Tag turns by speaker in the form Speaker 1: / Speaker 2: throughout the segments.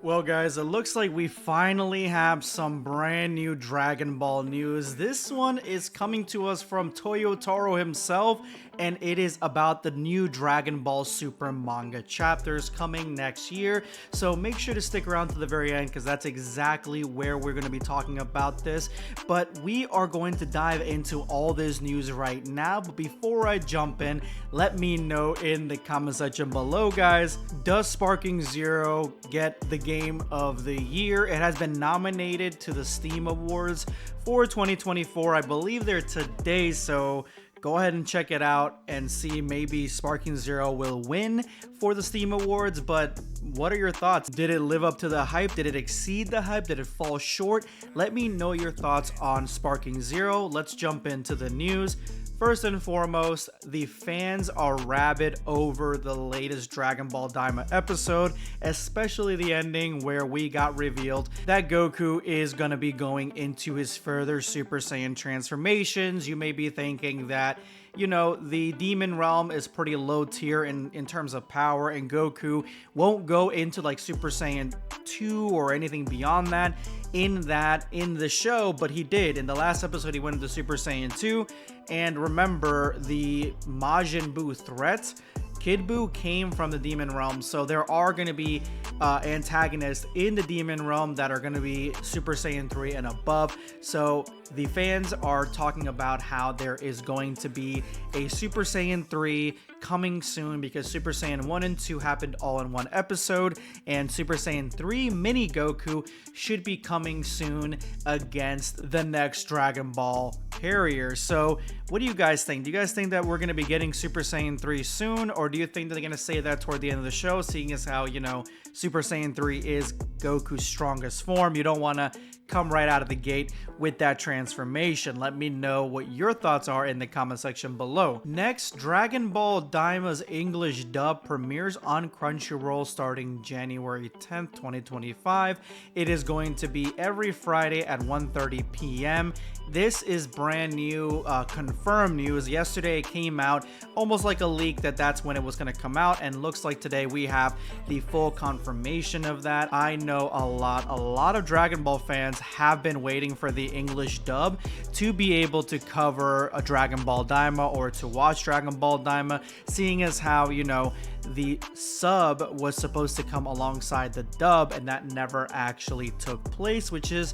Speaker 1: Well, guys, it looks like we finally have some brand new Dragon Ball news. This one is coming to us from Toyotaro himself, and it is about the new Dragon Ball Super manga chapters coming next year. So make sure to stick around to the very end because that's exactly where we're going to be talking about this. But we are going to dive into all this news right now. But before I jump in, let me know in the comment section below, guys, does Sparking Zero get the game of the year? It has been nominated to the Steam Awards for 2024. I believe they're today, so go ahead and check it out and see maybe Sparking Zero will win for the Steam Awards. But what are your thoughts? Did it live up to the hype? Did it exceed the hype? Did it fall short? Let me know your thoughts on Sparking Zero. Let's jump into the news. First and foremost, the fans are rabid over the latest Dragon Ball Daima episode, especially the ending where we got revealed that Goku is going to be going into his further Super Saiyan transformations. You may be thinking that, you know, the demon realm is pretty low tier in terms of power, and Goku won't go into like Super Saiyan 2 or anything beyond that in the show, but he did. In the last episode, he went into Super Saiyan 2. And remember, the Majin Buu threat, Kid Buu, came from the Demon Realm, so there are going to be antagonists in the Demon Realm that are going to be Super Saiyan 3 and above. So the fans are talking about how there is going to be a Super Saiyan 3 coming soon, because Super Saiyan 1 and 2 happened all in one episode, and Super Saiyan 3 Mini Goku should be coming soon against the next Dragon Ball carrier. So what do you guys think? Do you guys think that we're going to be getting Super Saiyan 3 soon, or do you think that they're going to say that toward the end of the show, seeing as how, you know, Super Saiyan 3 is Goku's strongest form? You don't want to come right out of the gate with that transformation. Let me know what your thoughts are in the comment section below. Next, Dragon Ball Daima's English dub premieres on Crunchyroll starting January 10th, 2025. It is going to be every Friday at 1:30 p.m. This is brand new, confirmed news. Yesterday it came out almost like a leak that that's when it was going to come out, and looks like today we have the full confirmation of that. I know a lot of Dragon Ball fans have been waiting for the English dub to be able to cover a Dragon Ball Daima or to watch Dragon Ball Daima, seeing as how, you know, the sub was supposed to come alongside the dub and that never actually took place, which is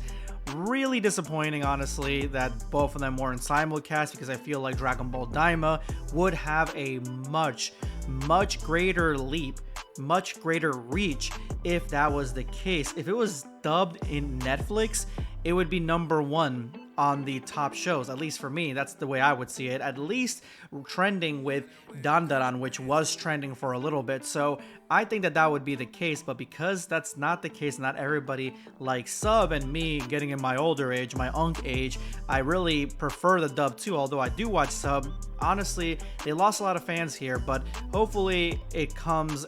Speaker 1: really disappointing, honestly, that both of them weren't simulcast, because I feel like Dragon Ball Daima would have a much greater leap, much greater reach if that was the case. If it was dubbed in Netflix, it would be #1 on the top shows, at least for me. That's the way I would see it, at least trending with Dandaran, which was trending for a little bit. So I think that that would be the case, but because that's not the case, not everybody likes sub, and me getting in my older age, my unk age, I really prefer the dub too, although I do watch sub. Honestly, they lost a lot of fans here, but hopefully it comes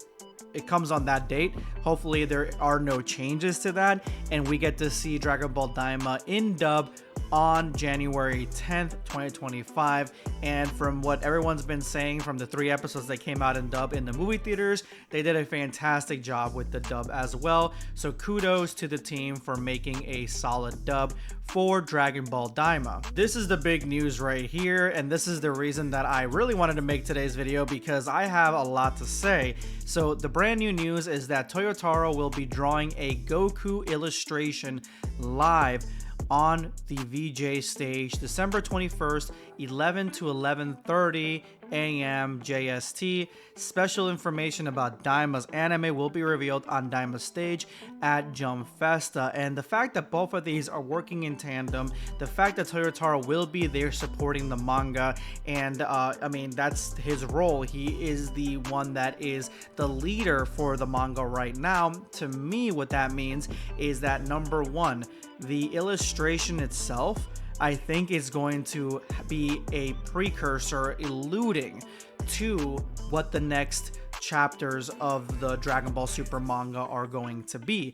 Speaker 1: on that date. Hopefully there are no changes to that, and we get to see Dragon Ball Daima in dub on January 10th, 2025. And from what everyone's been saying from the 3 episodes that came out in dub in the movie theaters, they did a fantastic job with the dub as well. So kudos to the team for making a solid dub for Dragon Ball Daima. This is the big news right here, and this is the reason that I really wanted to make today's video, because I have a lot to say. So the brand new news is that Toyotaro will be drawing a Goku illustration live on the VJ stage December 21st, 11 to 11:30 a.m. JST. Special information about Daima's anime will be revealed on Daima's stage at Jump Festa. And the fact that both of these are working in tandem, the fact that Toyotaro will be there supporting the manga, and I mean, that's his role. He is the one that is the leader for the manga right now. To me, what that means is that #1, the illustration itself, I think, is going to be a precursor alluding to what the next chapters of the Dragon Ball Super manga are going to be.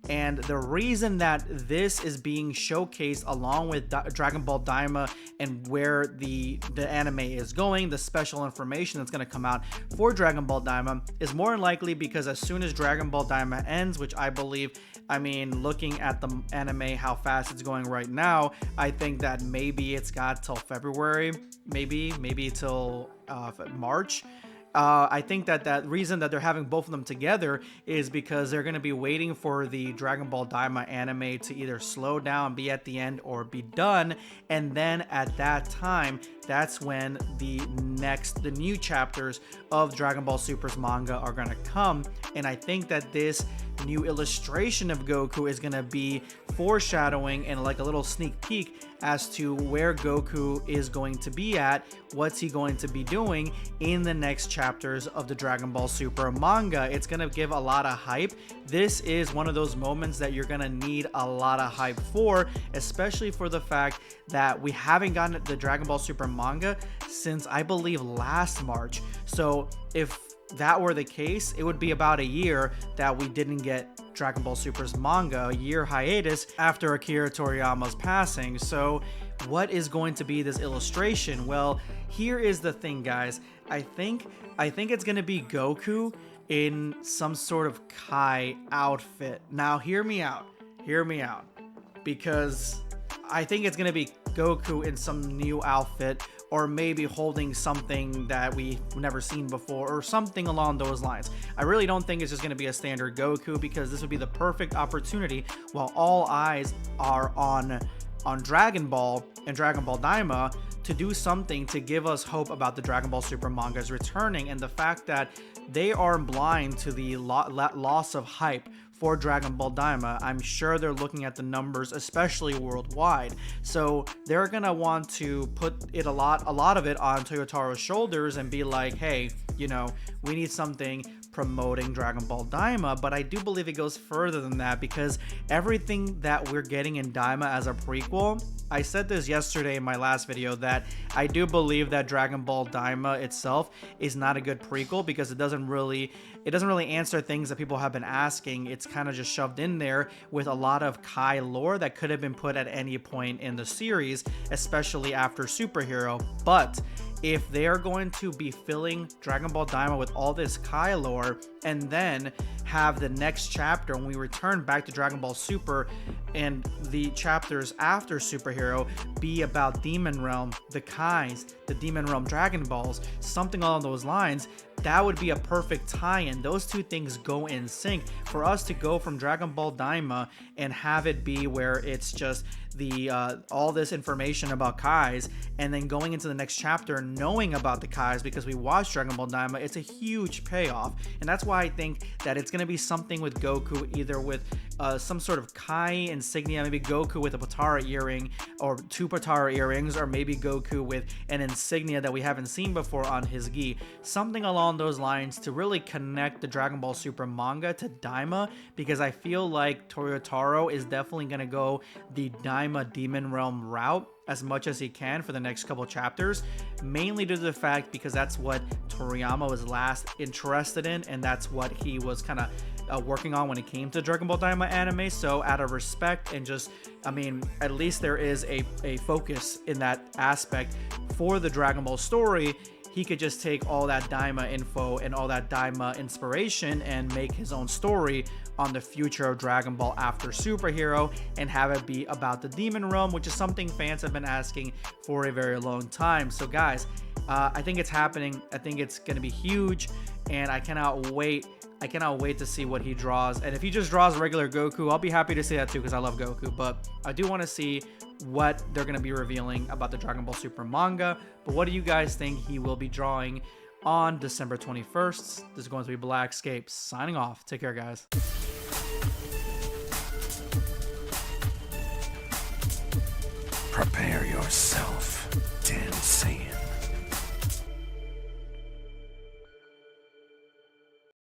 Speaker 1: And the reason that this is being showcased along with Dragon Ball Daima and where the anime is going, the special information that's going to come out for Dragon Ball Daima, is more than likely because as soon as Dragon Ball Daima ends, which I believe, I mean, looking at the anime, how fast it's going right now, I think that maybe it's got till February, maybe till March. I think that reason that they're having both of them together is because they're going to be waiting for the Dragon Ball Daima anime to either slow down, be at the end, or be done. And then at that time, that's when the new chapters of Dragon Ball Super's manga are going to come. And I think that this new illustration of Goku is going to be foreshadowing and like a little sneak peek as to where Goku is going to be at, what's he going to be doing in the next chapters of the Dragon Ball Super manga. It's going to give a lot of hype. This is one of those moments that you're going to need a lot of hype for, especially for the fact that we haven't gotten the Dragon Ball Super manga since I believe last March. So if that were the case, it would be about a year that we didn't get Dragon Ball Super's manga, a year hiatus after Akira Toriyama's passing. So what is going to be this illustration? Well, here is the thing, guys. I think it's going to be Goku in some sort of Kai outfit. Now, hear me out, because I think it's going to be Goku in some new outfit, or maybe holding something that we've never seen before, or something along those lines. I really don't think it's just going to be a standard Goku, because this would be the perfect opportunity while all eyes are on Dragon Ball and Dragon Ball Daima to do something to give us hope about the Dragon Ball Super mangas returning, and the fact that they are blind to the loss of hype for Dragon Ball Daima. I'm sure they're looking at the numbers, especially worldwide. So they're gonna want to put it a lot of it on Toyotaro's shoulders and be like, hey, you know, we need something promoting Dragon Ball Daima. But I do believe it goes further than that, because everything that we're getting in Daima as a prequel, I said this yesterday in my last video, that I do believe that Dragon Ball Daima itself is not a good prequel, because it doesn't really answer things that people have been asking. It's kind of just shoved in there with a lot of Kai lore that could have been put at any point in the series, especially after Superhero. But if they are going to be filling Dragon Ball Daima with all this Kai lore, and then have the next chapter when we return back to Dragon Ball Super and the chapters after Superhero be about Demon Realm, the Kais, the Demon Realm Dragon Balls, something along those lines, that would be a perfect tie-in. Those two things go in sync for us to go from Dragon Ball Daima and have it be where it's just the all this information about Kais, and then going into the next chapter knowing about the Kais because we watched Dragon Ball Daima. It's a huge payoff, and that's why I think that it's going to be something with Goku, either with some sort of Kai insignia, maybe Goku with a Potara earring or two Potara earrings, or maybe Goku with an insignia that we haven't seen before on his gi, something along those lines to really connect the Dragon Ball Super manga to Daima, because I feel like Toyotaro is definitely going to go the Daima Demon Realm route as much as he can for the next couple chapters, mainly due to the fact because that's what Toriyama was last interested in, and that's what he was kind of working on when it came to Dragon Ball Daima anime. So out of respect and just, I mean, at least there is a focus in that aspect for the Dragon Ball story. He could just take all that Daima info and all that Daima inspiration and make his own story on the future of Dragon Ball after Superhero, and have it be about the Demon Realm, which is something fans have been asking for a very long time. So guys, I think it's happening. I think it's going to be huge, and I cannot wait to see what he draws. And if he just draws regular Goku, I'll be happy to see that too, because I love Goku. But I do want to see what they're going to be revealing about the Dragon Ball Super manga. But what do you guys think he will be drawing on December 21st? This is going to be Blackscape signing off. Take care, guys.
Speaker 2: Prepare yourself, dancing.